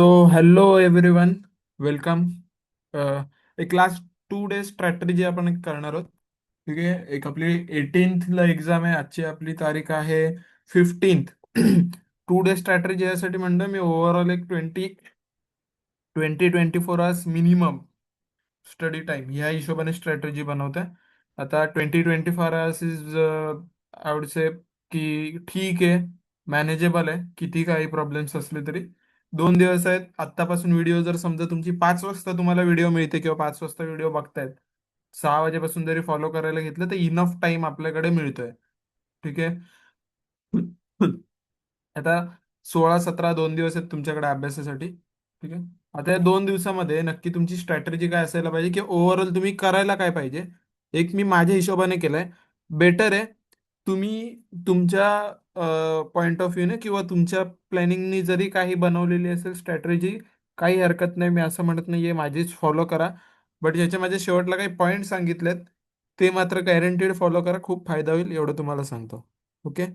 So hello everyone, welcome. एक last 2 days strategy आपण एक करणार आहोत. ठीक आहे. एक आपली 18th एक्झाम आहे. आजची आपली तारीख आहे 15th. 2 डे स्ट्रॅटेजी यासाठी म्हणतो मी. ओव्हरऑल एक 20-24 आवर्स मिनिमम स्टडी टाइम ह्या हिशोबाने स्ट्रॅटेजी बनवते. आता 20-24 hours is I would say की ठीक आहे, मॅनेजेबल आहे, किती काही प्रॉब्लेम्स असले तरी. 2 दिवस आहेत आत्तापासून. व्हिडिओ जर समजा तुमची 5 वाजता तुम्हाला व्हिडिओ मिळते किंवा 5 वाजता व्हिडिओ बघतायत, 6 वाजेपासून जरी फॉलो करायला घेतलं तर इनफ टाइम आपल्याकडे मिळतोय. ठीक आहे. आता 16-17 2 दिवस आहेत तुमच्याकडे अभ्यासासाठी. ठीक आहे. आता या 2 दिवसामध्ये नक्की तुमची स्ट्रॅटेजी काय असायला पाहिजे, की ओव्हरऑल तुम्ही करायला काय पाहिजे. एक मी माझ्या हिशोबाने केलंय. बेटर आहे तुम्ही तुमच्या पॉइंट ऑफ व्ह्यूने किंवा तुमच्या प्लॅनिंगनी जरी काही बनवलेली असेल स्ट्रॅटेजी, काही हरकत नाही, मी असं म्हणत नाहीये माझीच फॉलो करा. बट ज्याच्या माझ्या शेवटला काही पॉईंट सांगितलेत ते मात्र गॅरंटीड फॉलो करा, खूप फायदा होईल एवढं तुम्हाला सांगतो. ओके.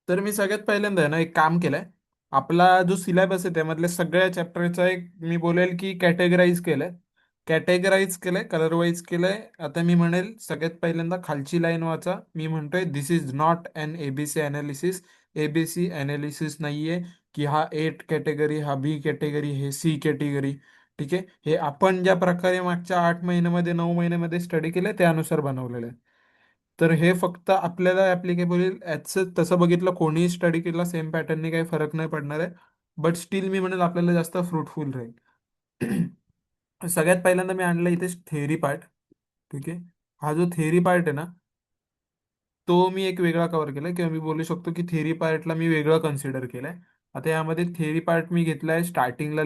तर मी सगळ्यात पहिल्यांदा आहे ना एक काम केलंय. आपला जो सिलेबस आहे त्यामधल्या सगळ्या चॅप्टरचा एक मी बोलेल की कॅटेगराईज केलंय. कॅटेगराईज केलंय, कलर वाईज केलंय. आता मी म्हणेल सगळ्यात पहिल्यांदा खालची लाईन वाचा. मी म्हणतोय this is not an ABC analysis. ABC analysis नाहीये की हा ए कॅटेगरी, हा बी कॅटेगरी, हे सी कॅटेगरी. ठीक आहे. हे आपण ज्या प्रकारे मागच्या 8 महिन्यामध्ये 9 महिन्यामध्ये स्टडी केलंय त्यानुसार बनवलेलं आहे. तर हे फक्त आपल्याला ऍप्लिकेबल ॲज तसं बघितलं कोणीही स्टडी केला सेम पॅटर्नने काही फरक नाही पडणार आहे. बट स्टील मी म्हणेल आपल्याला जास्त फ्रुटफुल राहील. सगळ्यात पहिल्यांदा मी आणलं इथे थेअरी पार्ट. ठीक आहे. हा जो थेअरी पार्ट आहे ना, तो मी एक वेगळा कव्हर केलाय, किंवा मी बोलू शकतो की थेअरी पार्टला मी वेगळं कन्सिडर केलंय. आता यामध्ये थेअरी पार्ट मी घेतलाय स्टार्टिंगला.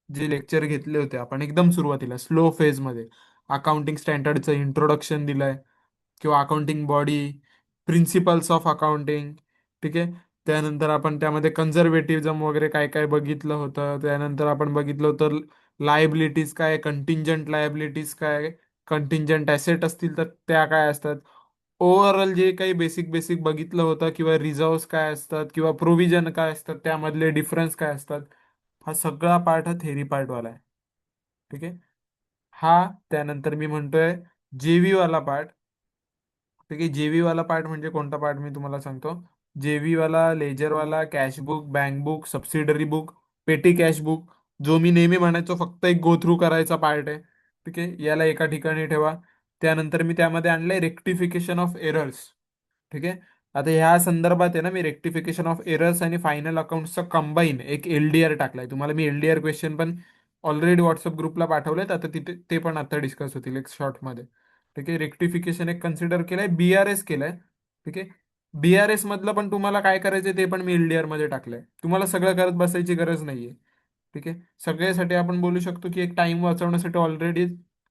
जे लेक्चर घेतले होते आपण एकदम सुरुवातीला स्लो फेजमध्ये, अकाउंटिंग स्टँडर्डचं इंट्रोडक्शन दिलंय, किंवा accounting body, principles of accounting. ठीक आहे. त्यानंतर आपण त्यामध्ये कन्झर्वेटिव्हिजम वगैरे काय काय बघितलं होतं. त्यानंतर आपण बघितलं होतं लायबिलिटीज काय, कंटिंजंट लायबिलिटीज काय, कंटिंजंट ॲसेट असतील तर त्या काय असतात. ओव्हरऑल जे काही बेसिक बेसिक बघितलं होतं, किंवा रिझर्व्स काय असतात किंवा प्रोव्हिजन काय असतात, त्यामधले डिफरन्स काय असतात. हा सगळा पार्ट हा थेरी पार्टवाला आहे. ठीक आहे. हा त्यानंतर मी म्हणतोय जेवी वाला पार्ट. ठीक आहे. जेवी वाला पार्ट म्हणजे कोणता पार्ट मी तुम्हाला सांगतो. जेवी वाला लेजर वाला cash book, bank book, subsidiary book, पेटी कॅश बुक, जो मी नेहमी म्हणायचो फक्त एक गो थ्रू करायचा पार्ट आहे. ठीक आहे. याला एका ठिकाणी ठेवा. त्यानंतर मी त्यामध्ये आणलंय रेक्टिफिकेशन ऑफ एरर्स. ठीक आहे. आता ह्या संदर्भात आहे ना, मी रेक्टिफिकेशन ऑफ एरर्स आणि फायनल अकाउंटचा कंबाईन एक एलडीआर टाकलाय. तुम्हाला मी एलडीआर क्वेश्चन पण ऑलरेडी व्हॉट्सअप ग्रुपला पाठवलेत. आता तिथे ते पण आता डिस्कस होतील एक शॉर्टमध्ये. ठीक आहे. रेक्टिफिकेशन एक कन्सिडर केलंय, बीआरएस केलंय. ठीक आहे. बीआरएस मधलं पण तुम्हाला काय करायचंय ते पण मी एलडीआर मध्ये टाकलंय. तुम्हाला सगळं करत बसायची गरज नाहीये. ठीक आहे. सगळ्यासाठी आपण बोलू शकतो की एक टाइम वाचवण्यासाठी ऑलरेडी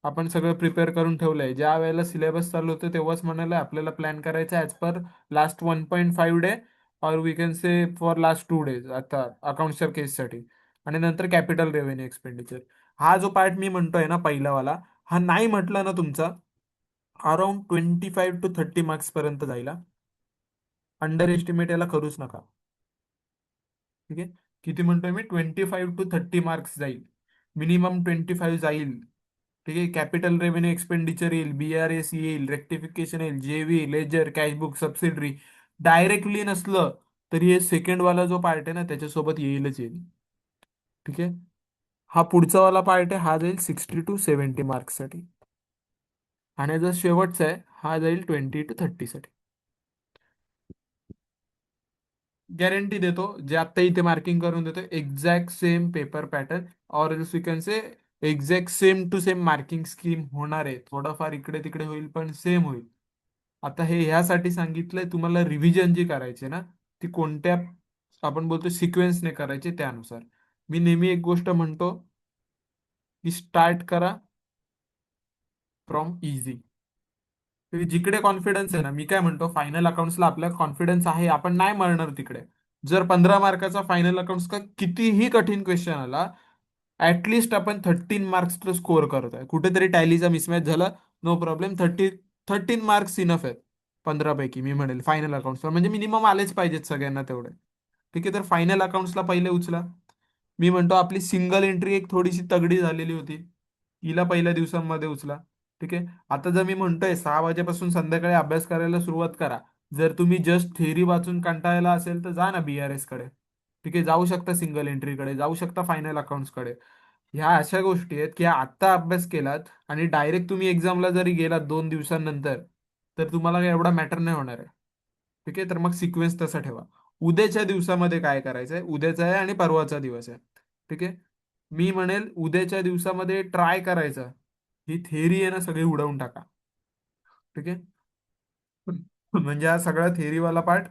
आपण सगळं प्रिपेअर करून ठेवलंय. ज्या वेळेला सिलेबस चालू होतं तेव्हाच म्हणाला आपल्याला प्लॅन करायचा as per last 1.5 day, or we can say for last 2 days आता अकाउंटच्या केससाठी. आणि नंतर कॅपिटल रेव्हेन्यू एक्सपेंडिचर. हा जो पार्ट मी म्हणतोय ना पहिलावाला, हा नाही म्हटला ना तुमचा, अराउंड 25 to 30 मार्क्स पर्यंत जाईल. अंडर एस्टिमेट याला करूच नका. ठीक आहे. किती म्हणतोय मी, 25 to 30 मार्क्स जाईल. मिनिमम 25 जाईल. ठीक आहे. कॅपिटल रेव्हेन्यू एक्सपेंडिचर येईल, बीआरएस येईल, रेक्टिफिकेशन येईल, जेव्ही, लेजर, कॅशबुक, सबसिडरी. डायरेक्टली नसलं तरी हे सेकंड वाला जो पार्ट आहे ना त्याच्यासोबत येईलच येईल. ठीक आहे. हा पुढचा वाला पार्ट आहे, हा जाईल 60 to 70 मार्क्ससाठी. आणि जो शेवटचा आहे हा जाईल 20 to 30 साठी. गॅरंटी देतो, जे आत्ता इथे मार्किंग करून देतो exact same paper pattern, or else we can say exact same to same marking scheme होणार आहे. थोडंफार इकडे तिकडे होईल पण सेम होईल. आता हे ह्यासाठी सांगितलंय तुम्हाला रिव्हिजन जी करायची आहे ना, ती कोणत्या आपण बोलतो सिक्वेन्सने करायची त्यानुसार. मी नेहमी एक गोष्ट म्हणतो की स्टार्ट करा फ्रॉम इझी. जिकडे कॉन्फिडन्स आहे ना, मी काय म्हणतो फायनल अकाउंट्सला आपला कॉन्फिडन्स आहे, आपण नाही मरणार तिकडे. जर 15 मार्काचा फायनल अकाउंट्स का कितीही कठीण क्वेश्चन आला, ऍटलिस्ट आपण 13 मार्क्स तर स्कोअर करतोय. कुठेतरी टॅलीचा मिसमॅच झाला, नो प्रॉब्लेम. 13 मार्क्स इनफ आहेत. 15 पैकी मी म्हणेल फायनल अकाउंट्सला, म्हणजे मिनिमम आलेच पाहिजेत सगळ्यांना तेवढे. ठीक आहे, तर फायनल अकाउंट्सला पहिले उचला. मी म्हणतो आपली सिंगल एंट्री एक थोडीशी तगडी झालेली होती, हिला पहिल्या दिवसांमध्ये उचला. ठीक आहे. आता जर मी म्हणतोय 6 वाजेपासून संध्याकाळी अभ्यास करायला सुरुवात करा. जर तुम्ही जस्ट थेअरी वाचून कंटाळला असेल तर जा ना BRS कडे. ठीक आहे, जाऊ शकता सिंगल एंट्रीकडे, जाऊ शकता फायनल अकाउंट्सकडे. ह्या अशा गोष्टी आहेत की आत्ता अभ्यास केलात आणि डायरेक्ट तुम्ही एक्झामला जरी गेलात 2 दिवसांनंतर, तर तुम्हाला काही एवढा मॅटर नाही होणार आहे. ठीक आहे, तर मग सिक्वेन्स तसा ठेवा. उद्याच्या दिवसामध्ये काय करायचं आहे, उद्याचा आहे आणि परवाचा दिवस आहे. ठीक आहे. मी म्हणेल उद्याच्या दिवसामध्ये ट्राय करायचं, ही थेअरी आहे ना सगळी उडवून टाका. ठीक आहे. म्हणजे हा सगळा थेअरीवाला पार्ट.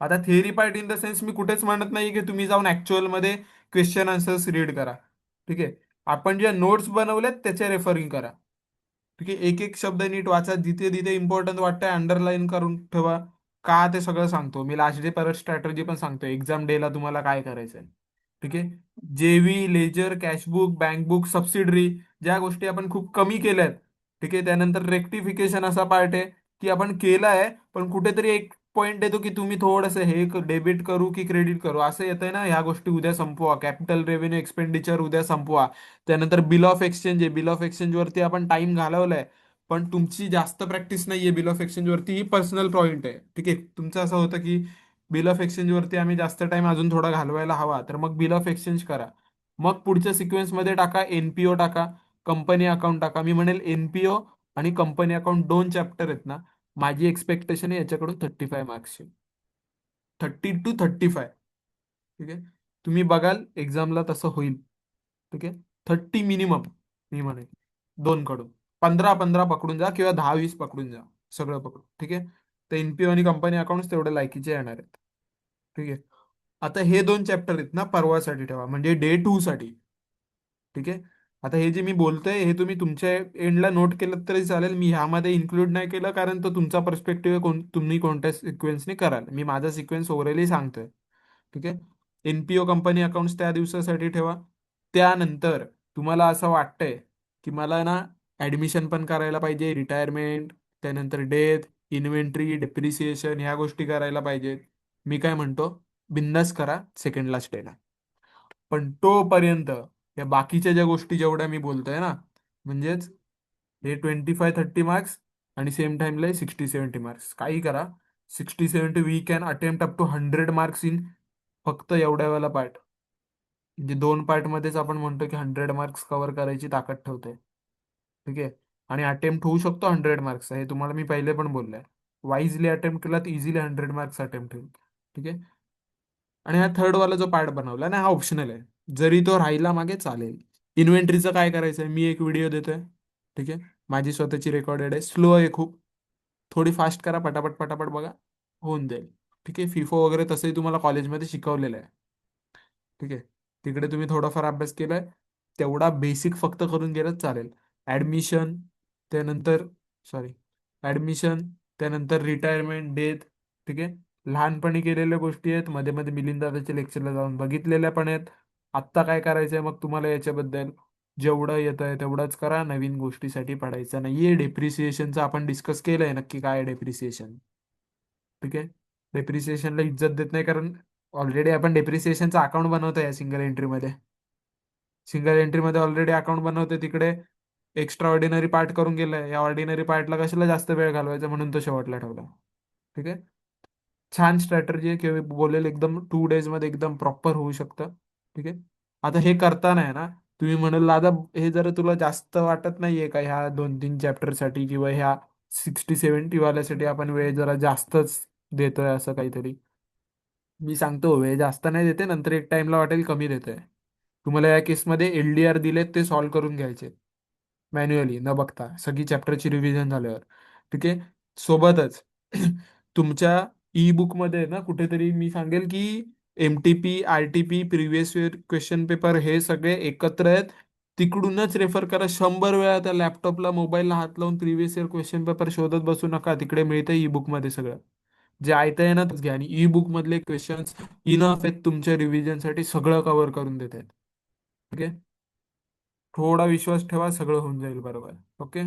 आता theory part in the sense मी कुठेच म्हणत नाही की तुम्ही जाऊन ऍक्च्युअल मध्ये क्वेश्चन आन्सर्स रीड करा. ठीक आहे. आपण ज्या नोट्स बनवल्यात त्याचे रेफरिंग करा. ठीक आहे, एक एक शब्द नीट वाचा, जिथे जिथे इम्पॉर्टंट वाटतंय अंडरलाईन करून ठेवा. का ते सगळं सांगतो मी, लास्ट डे परत स्ट्रॅटेजी पण सांगतो, एक्झाम डेला तुम्हाला काय करायचंय. ठीक आहे. जेवी, लेजर, कॅशबुक, बँकबुक, सबसिडरी, ज्या गोष्टी आपण खूप कमी केल्यात. ठीक आहे, त्यानंतर रेक्टिफिकेशन असा पार्ट आहे की आपण केला आहे, पण कुठेतरी एक पॉईंट येतो की तुम्ही थोडंसं हे डेबिट करू की क्रेडिट करू असं येतंय ना, ह्या गोष्टी उद्या संपवा. कॅपिटल रेव्हेन्यू एक्सपेंडिचर उद्या संपवा. त्यानंतर बिल ऑफ एक्सचेंज आहे, बिल ऑफ एक्सचेंज वरती आपण टाइम घालवलाय, पण तुमची जास्त प्रॅक्टिस नाहीये बिल ऑफ एक्सचेंज वरती, ही पर्सनल पॉईंट आहे. ठीक आहे, तुमचं असं होतं की बिल ऑफ एक्सचेंज वरती आम्ही जास्त टाइम अजून थोडा घालवायला हवा, तर मग बिल ऑफ एक्सचेंज करा. मग पुढच्या सिक्वेन्समध्ये टाका एनपीओ टाका, कंपनी अकाउंट टाका. मी म्हणेल एनपीओ आणि कंपनी अकाउंट 2 चॅप्टर आहेत ना, माझी एक्सपेक्टेशन आहे याच्याकडून 35 मार्क्सची, 30 to 35. ठीक आहे, तुम्ही बघाल एक्झामला तसं होईल. ठीक आहे, 30 मिनिमम मी म्हणेन दोन कडून. 15-15 पकडून जा किंवा 10-20 पकडून जा, सगळं पकडून. ठीक आहे, तर एनपीओ आणि कंपनी अकाउंट तेवढे लायकीचे येणार आहेत. ठीक आहे. आता हे 2 चॅप्टर आहेत ना परवासाठी ठेवा, म्हणजे डे 2 साठी. ठीक आहे. आता हे जे मी बोलतोय हे तुम्ही तुमच्या एंडला नोट केलं तरी चालेल, मी ह्यामध्ये इन्क्लूड नाही केलं कारण तो तुमचा पर्स्पेक्टिव्ह कोण तुम्ही कोणत्या सिक्वेन्सने कराल, मी माझा सिक्वेन्स ओव्हरऑली सांगतोय. ठीक आहे. एनपीओ कंपनी अकाउंट्स त्या दिवसासाठी ठेवा. त्यानंतर तुम्हाला असं वाटतंय की मला ना ऍडमिशन पण करायला पाहिजे, रिटायरमेंट, त्यानंतर डेथ, इन्व्हेंटरी, डेप्रिसिएशन, ह्या गोष्टी करायला पाहिजेत. मी काय म्हणतो, बिंदास करा सेकंड लास्ट डेला. पण तोपर्यंत या बाकीच्या ज्या गोष्टी जेवढ्या मी बोलतोय ना, म्हणजेच हे 25-30 मार्क्स आणि सेम टाइमला 60-70 मार्क्स, काही करा. 60-70 we can attempt up to 100 marks in फक्त एवढ्या वेळेला पार्ट. म्हणजे 2 पार्टमध्येच आपण म्हणतो की 100 मार्क्स कव्हर करायची ताकद ठेवते. ठीक आहे. आणि अटेम्प्ट होऊ शकतो 100 मार्क्स, हे तुम्हाला मी पहिले पण बोललोय. वाईजली अटेम्प्ट केला तर इझिली 100 मार्क्स अटेम्प्ट होईल. ठीक आहे. आणि हा थर्ड वाला जो पार्ट बनवला ना, हा ऑप्शनल आहे, जरी तो राहिला मागे चालेल. इन्व्हेंटरीचं काय करायचंय, मी एक व्हिडिओ देतोय. ठीक आहे, माझी स्वतःची रेकॉर्डेड आहे, स्लो आहे खूप, थोडी फास्ट करा, पटापट पटापट बघा, होऊन जाईल. ठीक आहे, फिफो वगैरे तसंही तुम्हाला कॉलेजमध्ये शिकवलेलं आहे. ठीक आहे, तिकडे तुम्ही थोडाफार अभ्यास केलाय, तेवढा बेसिक फक्त करून गेलं चालेल. ऍडमिशन, त्यानंतर सॉरी ऍडमिशन, त्यानंतर रिटायरमेंट, डेथ. ठीक आहे, लहानपणी केलेल्या गोष्टी आहेत, मध्ये मध्ये मिलिंद दादाच्या लेक्चरला जाऊन बघितलेल्या पण आहेत. आत्ता काय करायचंय मग तुम्हाला याच्याबद्दल, जेवढं येत आहे तेवढंच करा, नवीन गोष्टीसाठी पडायचं नाहीये. डेप्रिसिएशनचं आपण डिस्कस केलंय, नक्की काय डेप्रिसिएशन. ठीक आहे, डेप्रिसिएशनला इज्जत देत नाही कारण ऑलरेडी आपण डेप्रिसिएशनचं अकाउंट बनवतोय सिंगल एंट्रीमध्ये. सिंगल एंट्रीमध्ये ऑलरेडी अकाउंट बनवतोय, तिकडे एक्स्ट्रा ऑर्डिनरी पार्ट करून गेलाय, या ऑर्डिनरी पार्टला कशाला जास्त वेळ घालवायचा म्हणून तो शेवटला ठेवला. ठीक आहे, छान स्ट्रॅटर्जी आहे किंवा बोलेल एकदम 2 डेज मध्ये एकदम प्रॉपर होऊ शकतं. ठीक आहे. आता हे करताना आहे ना, तुम्ही म्हणाल दादा हे जरा तुला जास्त वाटत नाहीये का, ह्या 2-3 चॅप्टरसाठी किंवा ह्या 60-70 वाल्यासाठी आपण वेळ जरा जास्तच देतोय असं काहीतरी. मी सांगतो वेळ जास्त नाही देते, नंतर एक टाइमला वाटेल कमी देतोय. तुम्हाला या केसमध्ये LDR दिलेत ते सॉल्व्ह करून घ्यायचे मॅन्युअली न बघता, सगळी चॅप्टरची रिव्हिजन झाल्यावर. ठीक आहे. सोबतच तुमच्या ई बुकमध्ये ना कुठेतरी मी सांगेल की MTP, RTP, previous year question paper हे सगळे एकत्र आहेत, तिकडूनच रेफर करा. 100 वेळा त्या लॅपटॉपला मोबाईलला हात लावून प्रिव्हियस इयर क्वेश्चन पेपर शोधत बसू नका, तिकडे मिळतं ई बुकमध्ये सगळं. जे ऐकता येणार घ्या, आणि ई बुक मधले क्वेश्चन्स इनफ आहेत तुमच्या रिव्हिजनसाठी, सगळं कव्हर करून देत आहेत. ओके, थोडा विश्वास ठेवा, सगळं होऊन जाईल बरोबर. ओके,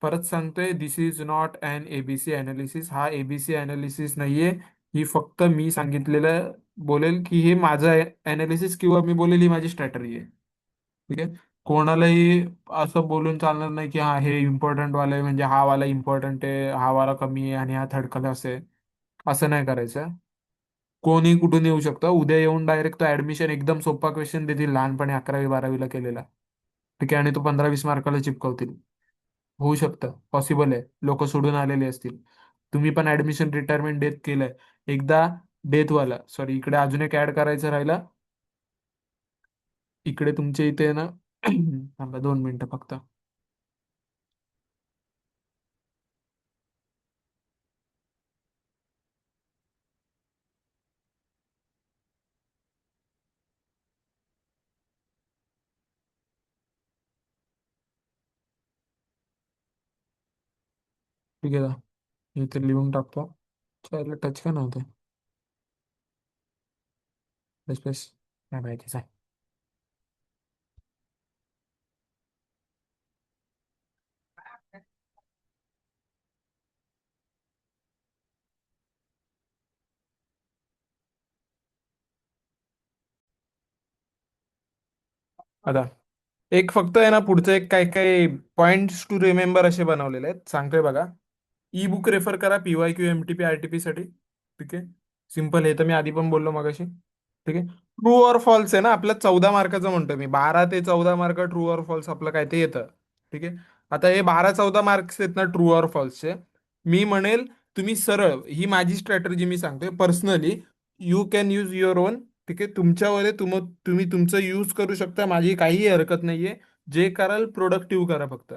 परत सांगतोय, this is not an ABC analysis. हा एबीसी अनालिसिस नाहीये. ही फक्त मी सांगितलेलं बोलेल की हे माझं अनालिसिस, किंवा मी बोलेल ही माझी स्ट्रॅटजी आहे. ठीक आहे. कोणालाही असं बोलून चालणार नाही की हा हे इम्पॉर्टंट वाला आहे म्हणजे हा वाला इम्पॉर्टंट आहे, हा वाला कमी आहे आणि हा थर्ड क्लास आहे. असं नाही करायचं. कोणी कुठून येऊ शकतं उद्या येऊन डायरेक्ट तो ऍडमिशन एकदम सोपा क्वेश्चन देतील लहानपणी 11वी 12वीला केलेला. ठीक आहे, आणि तो 15-20 मार्काला चिपकवतील. होऊ शकतं, पॉसिबल आहे. लोक सोडून आलेले असतील. तुम्ही पण ऍडमिशन रिटायरमेंट डेथ केलंय एकदा. डेथवाला सॉरी, इकडे अजून एक ऍड करायचं राहिला. इकडे तुमच्या इथे ना थांबा 2 मिनिटं फक्त. ठीक आहे ना? इथे लिहून टाकतो. चालेल, टच का नव्हते. बस बस. काय माहिती आहे. आता एक फक्त आहे ना, पुढचं एक काय काय पॉइंट्स टू रिमेंबर असे बनवलेले आहेत, सांगतोय बघा. ई बुक रेफर करा PYQ MTP RTP साठी. ठीक आहे. सिम्पल, हे तर मी आधी पण बोललो मगाशी. ठीक आहे. ट्रू ऑर फॉल्स आहे ना आपलं, 14 मार्काचं म्हणतो मी. 12 ते 14 मार्क ट्रू ऑर फॉल्स आपलं काय ते येतं. ठीक आहे. आता हे 12-14 मार्क्स आहेत ना ट्रू ऑर फॉल्सचे. मी म्हणेल तुम्ही सरळ, ही माझी स्ट्रॅटजी मी सांगतोय personally. You can use your on. ठीक आहे, तुमच्यावर आहे. तुम्ही तुमचं यूज करू शकता, माझी काहीही हरकत नाहीये. जे कराल प्रोडक्टिव्ह करा फक्त.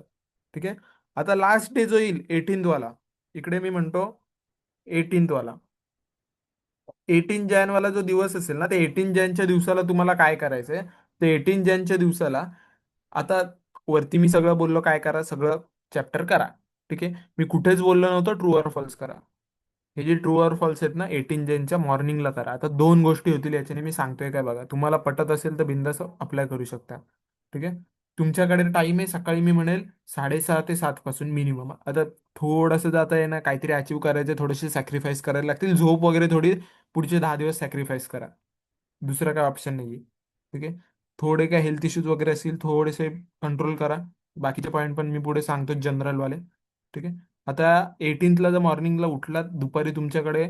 ठीक आहे. आता लास्ट डे जो येईल 18th वाला, इकडे मी म्हणतो 18th वाला, 18 वाला जो दिवस असेल ना, ते 18 दिवसाला तुम्हाला काय करायचंय. ते 18 दिवसाला, आता वरती मी सगळं बोललो काय करा, सगळं चॅप्टर करा. ठीक आहे. मी कुठेच बोललो नव्हतं ट्रू ऑर फॉल्स करा. हे जे ट्रू ऑर फॉल्स आहेत ना 18 मॉर्निंगला करा. आता दोन गोष्टी होतील याच्याने, मी सांगतोय काय बघा. तुम्हाला पटत असेल तर बिंदास अप्लाय करू शकता. ठीक आहे. तुमच्याकडे टाइम आहे सकाळी, मी म्हणेल 6:30 ते 7 पासून मिनिमम. आता थोडंसं जाता आहे ना, काहीतरी अचीव करायचं, थोडेसे सॅक्रिफाईस करायला लागतील. झोप वगैरे थोडी पुढचे 10 दिवस सॅक्रिफाईस करा. दुसरा काय ऑप्शन नाहीये. ठीक आहे. थोडे काय हेल्थ इश्यूज वगैरे असतील, थोडेसे कंट्रोल करा. बाकीचे पॉईंट पण मी पुढे सांगतो जनरलवाले. ठीक आहे. आता 18th जर मॉर्निंगला उठलात, दुपारी तुमच्याकडे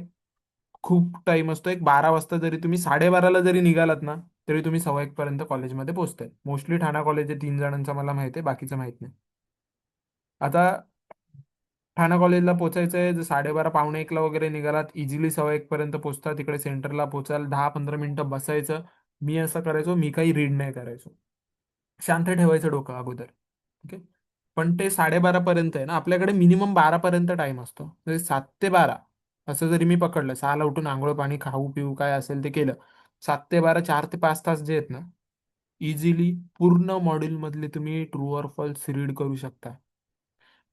खूप टाइम असतो. एक 12 वाजता जरी तुम्ही 12:30ला जरी निघालात ना, तरी तुम्ही 1:15 पर्यंत कॉलेजमध्ये पोहोचताय. मोस्टली ठाणा कॉलेज आहे 3 जणांचा मला माहिती आहे, बाकीचं माहित नाही. आता ठाणा कॉलेजला पोचायचंय, जर 12:30 पावणे 1ला वगैरे निघालात, इझिली 1:15 पर्यंत पोहोचता. तिकडे सेंटरला पोचाल, 10-15 मिनिटं बसायचं. मी असं करायचो, मी काही रीड नाही करायचो. शांत ठेवायचं डोकं अगोदर. ठीक आहे. पण ते 12:30 पर्यंत आहे ना, आपल्याकडे मिनिमम 12 पर्यंत टाइम असतो. म्हणजे 7 ते 12 असं जरी मी पकडलं, 6ला उठून आंघोळ पाणी खाऊ पिऊ काय असेल ते केलं, 7 ते 12 4 ते 5 तास जे आहेत ना, इझिली पूर्ण मॉड्यूल मधले तुम्ही ट्रू ऑर फॉल्स रीड करू शकता.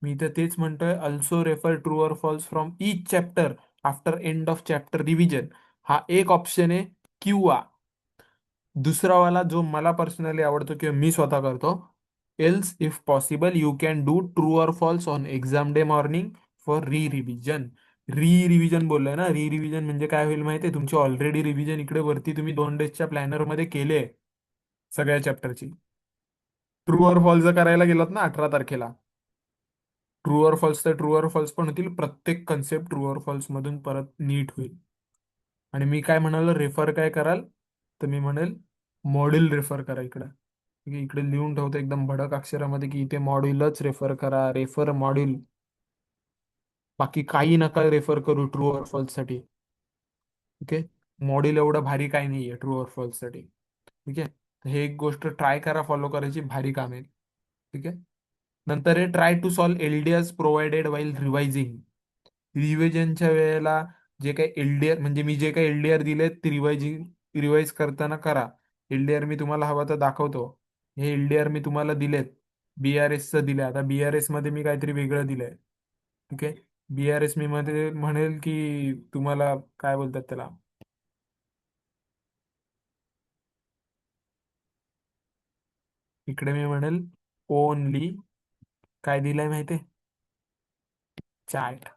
मी तर तेच म्हणतोय, also refer true or falls from each chapter after end of chapter revision. हा एक ऑप्शन आहे. किंवा दुसरा वाला जो मला पर्सनली आवडतो किंवा मी स्वतः करतो, else if possible you can do true or falls on exam day morning for री रिव्हिजन. री रिव्हिजन बोललोय ना, री रिव्हिजन म्हणजे काय होईल माहितीये, तुमची ऑलरेडी रिव्हिजन इकडे वरती तुम्ही 2 डेजच्या प्लॅनर मध्ये केले सगळ्या चॅप्टरची. ट्रू ऑर फॉल्स करायला गेलात ना 18 तारखेला, ट्रू ऑर फॉल्स तर ट्रू ऑर फॉल्स पण होतील. प्रत्येक कन्सेप्ट ट्रू ऑर फॉल्स मधून परत नीट होईल. आणि मी काय म्हणालो, रेफर काय कराल, तर मी म्हणेल मॉड्यूल रेफर करा इकडे. ठीक आहे, इकडे लिहून ठेवतो एकदम भडक अक्षरामध्ये की इथे मॉड्यूलच रेफर करा, रेफर मॉड्यूल. बाकी काही नका रेफर करू ट्रू ऑर फॉल्स साठी. ठीक आहे. मॉड्यूल एवढं भारी काही नाहीये ट्रू ऑर फॉल्स साठी. ठीक आहे. तर हे एक गोष्ट ट्राय करा फॉलो करायची, भारी काम आहे. ठीक आहे. नंतर आहे try to solve LDs provided while revising. रिव्हिजनच्या वेळेला जे काही एलडीआर, म्हणजे मी जे काही एलडीआर दिले ते रिवाइज करताना करा. एलडीआर मी तुम्हाला हवा तर दाखवतो. हे एलडीआर मी तुम्हाला दिलेत. BRSचं दिलंय. आता BRS मध्ये मी काहीतरी वेगळं दिलंय. ठीक आहे. BRS मी मध्ये म्हणेल की तुम्हाला काय बोलतात त्याला, इकडे मी म्हणेल ओनली काय दिलंय माहितीये, चार्ट,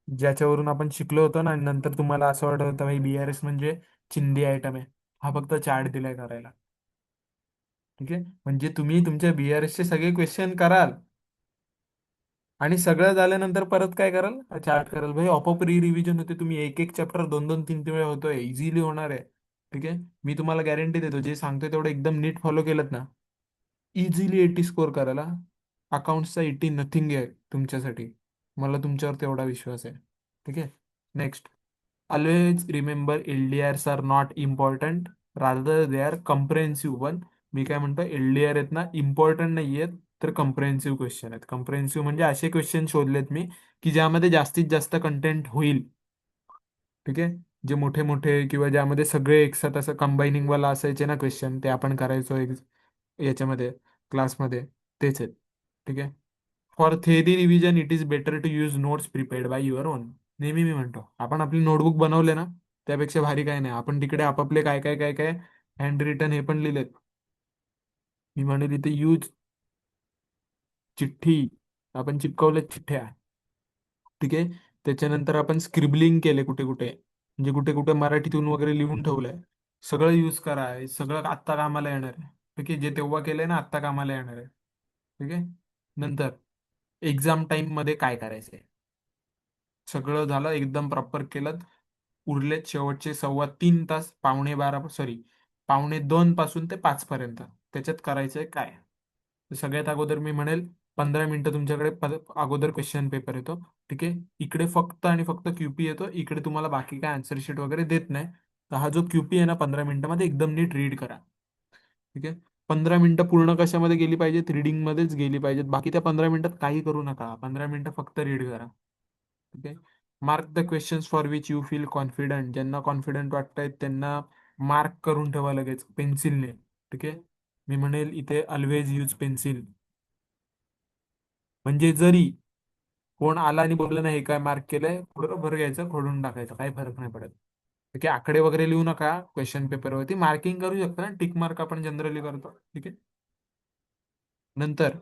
ज्याच्यावरून आपण शिकलो होतो ना, आणि नंतर तुम्हाला असं वाटत होतं भाई BRS म्हणजे चिंदी आयटम आहे. हा फक्त चार्ट दिलाय करायला. ठीक आहे, म्हणजे तुम्ही तुमच्या BRS चे सगळे क्वेश्चन कराल, आणि सगळं झाल्यानंतर परत काय कराल, चार्ट कराल. भाई ऑपअप रिव्हिजन होते, तुम्ही एक एक चॅप्टर दोन दोन तीन तीन वेळा होतोय, इझिली होणार आहे. ठीक आहे, मी तुम्हाला गॅरंटी देतो, जे सांगतोय तेवढं एकदम नीट फॉलो केलं ना, इझिली 80 स्कोर करायला. अकाउंटचा 80 नथिंग आहे तुमच्यासाठी. मला तुमच्यावर तेवढा विश्वास आहे. ठीक आहे. Next, always remember LDRs are not important, rather they are comprehensive one. मी काय म्हणतो, LDR आहेत ना, इम्पॉर्टंट नाही आहेत, तर कम्प्रेहेन्सिव्ह क्वेश्चन आहेत. कम्प्रेहेन्सिव्ह म्हणजे असे क्वेश्चन शोधलेत मी, की ज्यामध्ये जास्तीत जास्त कंटेंट होईल. ठीक आहे, जे मोठे मोठे किंवा ज्यामध्ये सगळे एकसाथ असं कंबाईनिंग वाला असायचे ना क्वेश्चन, ते आपण करायचो याच्यामध्ये, क्लासमध्ये, तेच आहेत. ठीक आहे. For theory revision it is better to use notes prepared by your own. नेहमी मी म्हणतो, आपण आपली नोटबुक बनवले ना, त्यापेक्षा भारी काय नाही. आपण तिकडे आपापले काय काय काय काय हँड रिटन हे पण लिहिलेत. मी म्हणेल इथे यूज चिठ्ठी, आपण चिपकवलेत चिठ्ठ्या. ठीक आहे. त्याच्यानंतर आपण स्क्रिबलिंग केले कुठे कुठे, म्हणजे कुठे कुठे मराठीतून वगैरे लिहून ठेवलंय. सगळं यूज करा, हे सगळं आत्ता कामाला येणार आहे. ठीक आहे, जे तेव्हा केलंय ना, आत्ता कामाला येणार आहे. ठीक आहे. नंतर एक्झाम टाइम मध्ये काय करायचंय, सगळं झालं एकदम प्रॉपर केलं. उरलेत शेवटचे सव्वा 3 तास, पावणे 12, सॉरी, पावणे 2 पासून ते 5 पर्यंत. त्याच्यात करायचंय काय, तर सगळ्यात अगोदर मी म्हणेल, 15 मिनिटं तुमच्याकडे अगोदर क्वेश्चन पेपर येतो. ठीक आहे, इकडे फक्त आणि फक्त QP येतो, इकडे तुम्हाला बाकी काय आन्सर शीट वगैरे देत नाही. तर हा जो QP आहे ना, 15 मिनिटामध्ये एकदम नीट रीड करा. ठीक आहे. 15 मिनिटं पूर्ण कशामध्ये गेली पाहिजेत, रीडिंग मध्येच गेली पाहिजेत. बाकी त्या 15 मिनिटात काही करू नका, 15 मिनिटं फक्त रीड करा. ठीक आहे. Mark the questions for which you feel confident. ज्यांना कॉन्फिडंट वाटतंय त्यांना मार्क करून ठेवा लगेच पेन्सिलने. ठीक आहे, मी म्हणेल इथे ऑलवेज यूज पेन्सिल. म्हणजे जरी कोण आला आणि बोललं नाही, हे काय मार्क केलंय, बरोबर घ्यायचं, खोडून टाकायचं, काही फरक नाही पडत. ठीक आहे, आकडे वगैरे लिहू नका क्वेश्चन पेपरवरती. मार्किंग करू शकता, टिक मार्क आपण जनरली करतो. ठीक आहे. नंतर,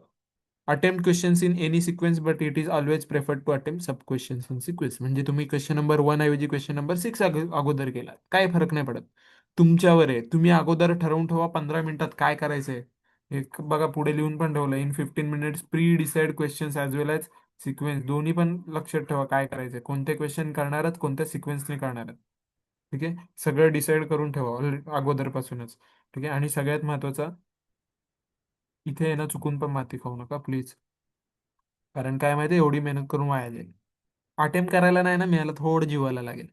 attempt questions in any sequence, but it is always preferred to attempt sub questions in sequence. म्हणजे तुम्ही क्वेश्चन नंबर 1 ऐवजी क्वेश्चन नंबर 6 अगोदर केला, काय फरक नाही पडत. तुमच्यावर आहे, तुम्ही अगोदर ठरवून ठेवा 15 मिनिटात काय करायचंय. एक बघा, पुढे लिहून पण ठेवलं, in 15 minutes pre decide questions as well as sequence. दोन्ही पण लक्षात ठेवा काय करायचंय, कोणते क्वेश्चन करणार आहात, कोणत्या सिक्वेन्सने करणार आहात. ठीक आहे, सगळं डिसाईड करून ठेवा अगोदरपासूनच. ठीक आहे, आणि सगळ्यात महत्वाचं, इथे आहे ना, चुकून पण माती खाऊ नका प्लीज. कारण काय माहिती, एवढी मेहनत करून वाया जाईल. अटेम्प्ट करायला नाही ना मिळालं, थोडं जीवाला लागेल.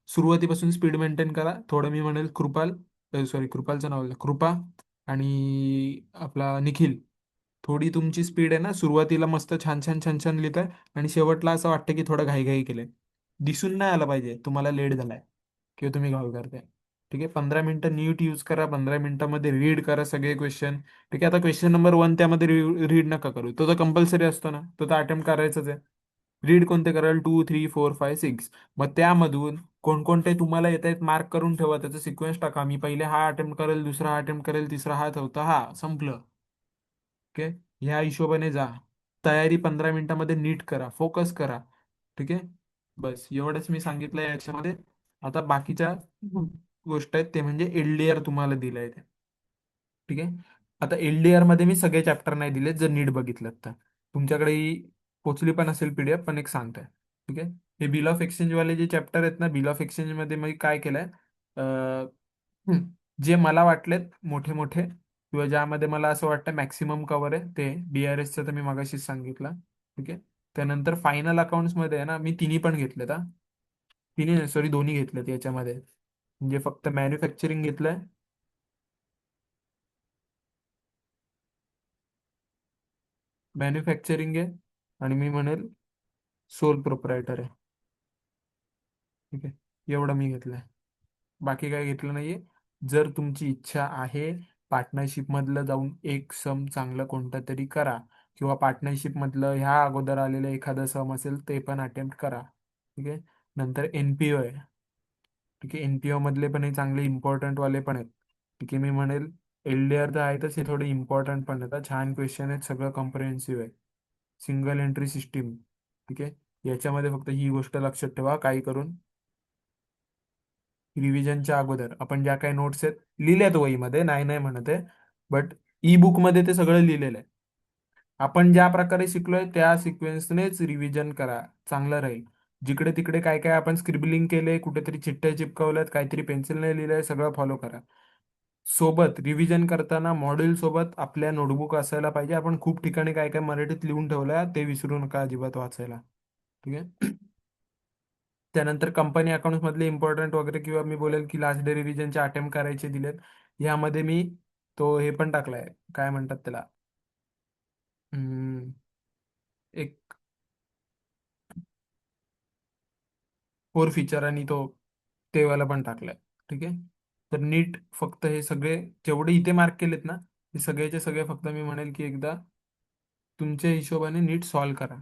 सुरुवातीपासून स्पीड मेंटेन करा थोडं. मी म्हणेल कृपाल, सॉरी, कृपालचं नाव आहे, कृपा आणि आपला निखिल, थोडी तुमची स्पीड आहे ना, सुरुवातीला मस्त छान छान छान छान लिहित आहे, आणि शेवटला असं वाटतं की थोडं घाईघाई केलंय. दिसून नाही आलं पाहिजे तुम्हाला लेट झालाय किंवा तुम्ही घाई करताय. ठीक आहे, 15 मिनिटं नीट यूज करा, 15 मिनिटामध्ये रीड करा सगळे क्वेश्चन. ठीक आहे, आता क्वेश्चन नंबर 1 त्यामध्ये रीड नका करू, तो तर कंपल्सरी असतो ना, तो तर अटेम्प्ट करायचंच आहे. रीड कोणते कराल, 2, 3, 4, 5, 6. मग त्यामधून कोणकोणते तुम्हाला येत आहेत मार्क करून ठेवा, त्याचा सिक्वेन्स टाका. मी पहिले हा अटेम्प्ट करेल, दुसरा हा अटेम्प्ट करेल, तिसरा हा, चौथा हा, संपलं. ओके, ह्या हिशोबाने जा. तयारी 15 मिनिटामध्ये नीट करा, फोकस करा. ठीक आहे, बस एवढंच मी सांगितलं याच्यामध्ये. आता बाकीच्या गोष्ट आहेत, ते म्हणजे LDR तुम्हाला दिलंय ते. ठीक आहे, आता LDR मध्ये मी सगळे चॅप्टर नाही दिले, जर नीट बघितलं तर तुमच्याकडे ही पोचली पण असेल PDF, पण एक सांगतोय. ठीक आहे, हे बिल ऑफ एक्सचेंज वाले जे चॅप्टर आहेत ना, बिल ऑफ एक्सचेंज मध्ये मी काय केलंय, अं, जे मला वाटलेत मोठे मोठे, किंवा ज्यामध्ये मला असं वाटतं मॅक्सिमम कव्हर आहे, ते BRSचं तर मी मगाशीच सांगितलं. ठीक आहे, त्यानंतर फायनल अकाउंट्स मध्ये आहे ना, मी तिन्ही पण घेतलेत हा. तिन्ही सॉरी, दोन्ही घेतलेत याच्यामध्ये. म्हणजे फक्त मॅन्युफॅक्चरिंग घेतलंय, मॅन्युफॅक्चरिंग आहे, आणि मी म्हणेल सोल प्रोप्रायटर आहे. ठीक आहे, एवढं मी घेतलंय, बाकी काय घेतलं नाहीये. जर तुमची इच्छा आहे, पार्टनरशिप मधलं जाऊन एक सम चांगलं कोणतं तरी करा, किंवा पार्टनरशिप मधलं ह्या अगोदर आलेलं एखादं सम असेल ते पण अटेम्प्ट करा. ठीक आहे, नंतर NPO आहे. ठीक आहे, NPO मधले पण हे चांगले इम्पॉर्टंट वाले पण आहेत. ठीक आहे, मी म्हणेल LDR तर आहेतच, हे थोडे इम्पॉर्टंट पण आहेत. छान क्वेश्चन आहेत, सगळं कॉम्प्रिहेन्सिव्ह आहे. सिंगल एंट्री सिस्टीम, ठीक आहे. याच्यामध्ये फक्त ही गोष्ट लक्षात ठेवा, काही करून रिव्हिजनच्या अगोदर आपण ज्या काही नोट्स आहेत लिहिल्यात वहीमध्ये, नाही नाही म्हणत आहे, बट ई बुक मध्ये ते सगळं लिहिलेलं आहे. आपण ज्या प्रकारे शिकलोय त्या सिक्वेन्सनेच रिव्हिजन करा, चांगलं राहील. जिकडे तिकडे काय काय आपण स्क्रिबलिंग केले, कुठेतरी चिठ्ठ्या चिपकवल्यात, काहीतरी पेन्सिलने लिहिलंय, सगळं फॉलो करा. सोबत रिव्हिजन करताना मॉड्यूल सोबत आपल्या नोटबुक असायला पाहिजे. आपण खूप ठिकाणी काय काय मराठीत लिहून ठेवलंय, ते विसरू नका अजिबात वाचायला. ठीक आहे. त्यानंतर कंपनी अकाउंट मधले इम्पॉर्टंट वगैरे, किंवा मी बोलेल की लास्ट डे रिव्हिजनचे अटेम्प्ट करायचे दिलेत. यामध्ये मी तो हे पण टाकलाय, काय म्हणतात त्याला, हम्म, एक कोर फीचर, आणि तो ते वाला पण टाकलाय. ठीक आहे. तर नीट फक्त हे सगळे जेवढे इथे मार्क केलेत ना, हे सगळेचे सगळे फक्त मी म्हणेल की एकदा तुमच्या हिशोबाने नीट सॉल्व करा,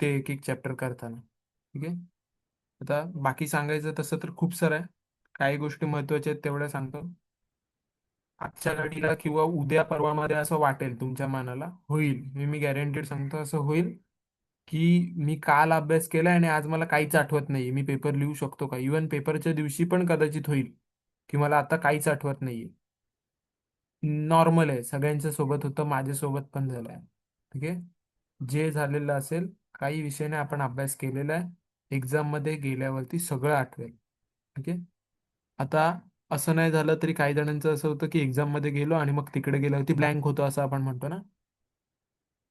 ते एक एक चॅप्टर करताना. ठीक आहे. आता बाकी सांगायचं तसं तर खूप सारं आहे. काही गोष्टी महत्वाच्या आहेत तेवढ्या सांगतो. आजच्या घडीला किंवा उद्या परवामध्ये असं वाटेल तुमच्या मनाला, होईल, मी गॅरंटीड सांगतो असं होईल, की मी काल अभ्यास केलाय आणि आज मला काहीच आठवत नाही, मी पेपर लिहू शकतो का. इवन पेपरच्या दिवशी पण कदाचित होईल की मला आता काहीच आठवत नाहीये. नॉर्मल आहे, सगळ्यांच्या सोबत होतं, माझ्यासोबत पण झालंय. ठीक आहे. जे झालेलं असेल, काही विषयाने आपण अभ्यास केलेला आहे, एक्झाम मध्ये गेल्यावरती सगळं आठवेल. ठीक आहे. आता असं नाही झालं तरी काही जणांचं असं होतं की एक्झाम मध्ये गेलो आणि मग तिकडे गेल्यावरती ब्लँक होतो, असं आपण म्हणतो ना.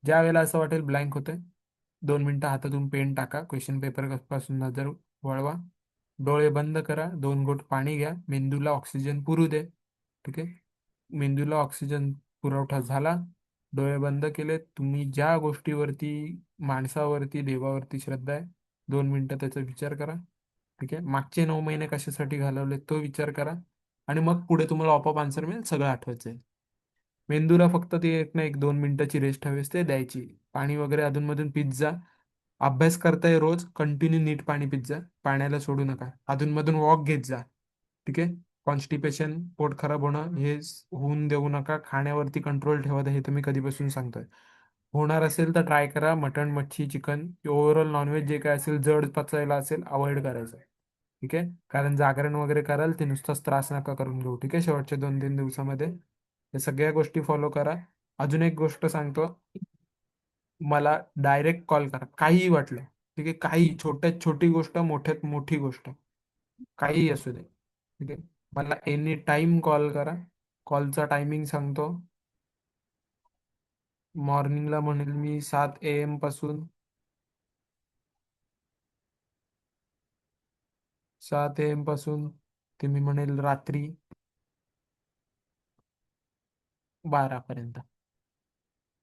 ज्या वेळेला असं वाटेल ब्लँक होतंय, 2 मिनिटं हातातून पेन टाका, क्वेश्चन पेपर पासून नजर वळवा, डोळे बंद करा, 2 घोट पाणी घ्या, मेंदूला ऑक्सिजन पुरू दे. ठीक आहे. मेंदूला ऑक्सिजन पुरवठा झाला, डोळे बंद केले, तुम्ही ज्या गोष्टीवरती, माणसावरती, देवावरती श्रद्धा आहे, 2 मिनिटं त्याचा विचार करा. ठीक आहे. मागचे 9 महिने कशासाठी घालवले तो विचार करा, आणि मग पुढे तुम्हाला ऑपअप आन्सर मिळेल, सगळं आठवत जाईल. मेंदूला फक्त ती एक ना एक 2 मिनिटाची रेस्ट हवी असते, द्यायची. पाणी वगैरे अधूनमधून पित जा. अभ्यास करताय रोज, कंटिन्यू नीट पाणी पित जा, पाण्याला सोडू नका. अधूनमधून वॉक घेत जा. ठीक आहे. कॉन्स्टिपेशन, पोट खराब होणं, हे होऊन देऊ नका. खाण्यावरती कंट्रोल ठेवा, हे तुम्ही कधीपासून सांगतोय. होणार असेल तर ट्राय करा, मटण, मच्छी, चिकन, ओव्हरऑल नॉनव्हेज जे काय असेल, जड पचायला असेल, अवॉइड करायचं. ठीक आहे. कारण जागरण वगैरे कराल ते नुसताच त्रास नका करून घेऊ. ठीक आहे. शेवटच्या 2-3 दिवसामध्ये या सगळ्या गोष्टी फॉलो करा. अजून एक गोष्ट सांगतो, मला डायरेक्ट कॉल करा काहीही वाटलं. ठीक आहे. काही छोट्यात छोटी गोष्ट, मोठ्यात मोठी गोष्ट, काहीही असू दे. ठीक आहे. मला एनी टाइम कॉल करा. कॉलचा टायमिंग सांगतो. मॉर्निंगला म्हणेल मी 7 AM पासून, 7 AM पासून ते मी म्हणेल रात्री 12 पर्यंत.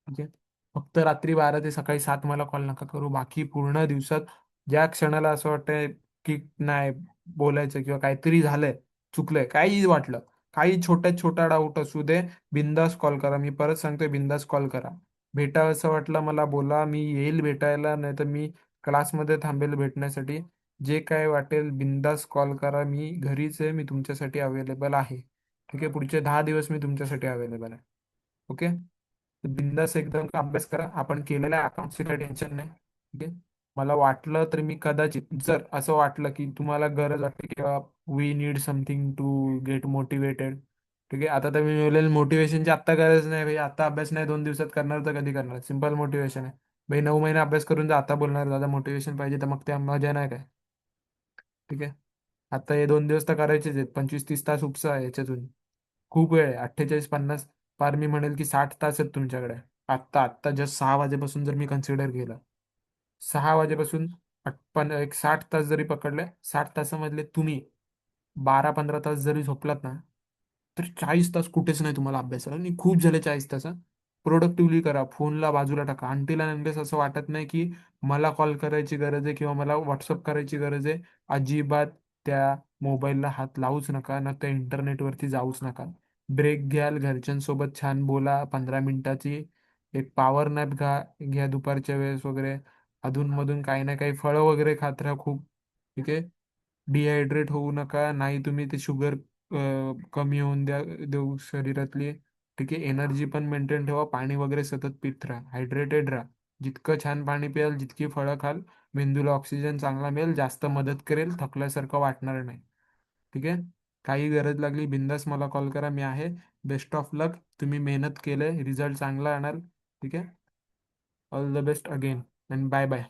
ठीक आहे. फक्त रात्री 12 ते सकाळी 7 मला कॉल नका करू. बाकी पूर्ण दिवसात ज्या क्षणाला असं वाटतंय की नाही बोलायचं, किंवा काहीतरी झालंय, चुकलंय, काही वाटलं, काही छोट्यात छोटा डाऊट असू दे, बिंदास कॉल करा. मी परत सांगतोय, बिंदास कॉल करा. भेटावं असं वाटलं मला बोला, मी येईल भेटायला, नाही तर मी क्लासमध्ये थांबेल भेटण्यासाठी. जे काय वाटेल बिंदास कॉल करा, मी घरीच आहे, मी तुमच्यासाठी अवेलेबल आहे. ठीक आहे. पुढचे 10 दिवस मी तुमच्यासाठी अवेलेबल आहे. ओके. बिंदास एकदम अभ्यास करा. आपण केलेल्या अकाउंटचे काही टेन्शन नाही. ठीक आहे. मला वाटलं तर मी कदाचित, जर असं वाटलं की तुम्हाला गरज वाटते किंवा we need something to get motivated, ठीक आहे, आता तर मी बोलेल मोटिवेशनची आत्ता गरज नाही भाई, आता अभ्यास नाही 2 दिवसात करणार तर कधी करणार, सिंपल मोटिवेशन आहे. भाई 9 महिने अभ्यास करून जर आता बोलणार दादा मोटिवेशन पाहिजे, तर मग त्या मजा नाही काय. ठीक आहे. आता हे 2 दिवस तर करायचेच आहेत, 25-30 तास उपसा आहे याच्यातून. खूप वेळ आहे, 48-50, पार मी म्हणेल की 60 तास आहेत तुमच्याकडे. आत्ता आत्ता जस्ट 6 वाजेपासून जर मी कन्सिडर केलं, 6 वाजेपासून पण एक 60 तास जरी पकडले, 60 तासामधले तुम्ही 12-15 तास जरी झोपलात ना, तर 40 तास कुठेच नाही तुम्हाला अभ्यासाला, आणि खूप झाले 40 तास. प्रोडक्टिव्हली करा, फोनला बाजूला टाका. अनटिल अँड अनलेस असं वाटत नाही की मला कॉल करायची गरज आहे किंवा मला व्हॉट्सअप करायची गरज आहे, अजिबात त्या मोबाईलला हात लावूच नका, ना त्या इंटरनेटवरती जाऊच नका. ब्रेक घ्याल, घरच्यांसोबत छान बोला 15 मिनिटाची, एक पॉवर नॅप घ्या दुपारच्या वेळेस वगैरे. अधूनमधून काही ना काही फळं वगैरे खात राहा खूप. ठीक आहे. डिहायड्रेट होऊ नका, नाही तुम्ही ते शुगर कमी होऊन देऊ शरीरातली. ठीक आहे. एनर्जी पण मेंटेन ठेवा, पाणी वगैरे सतत पित राहा, हायड्रेटेड राहा. जितकं छान पाणी पियाल, जितकी फळं खाल, मेंदूला ऑक्सिजन चांगला मिळेल, जास्त मदत करेल, थकल्यासारखं वाटणार नाही. ठीक आहे. काही गरज लागली बिंदास मला कॉल करा, मी आहे. Best of luck. तुम्ही मेहनत केले, रिझल्ट चांगला आणाल. ठीक आहे. All the best again and bye bye.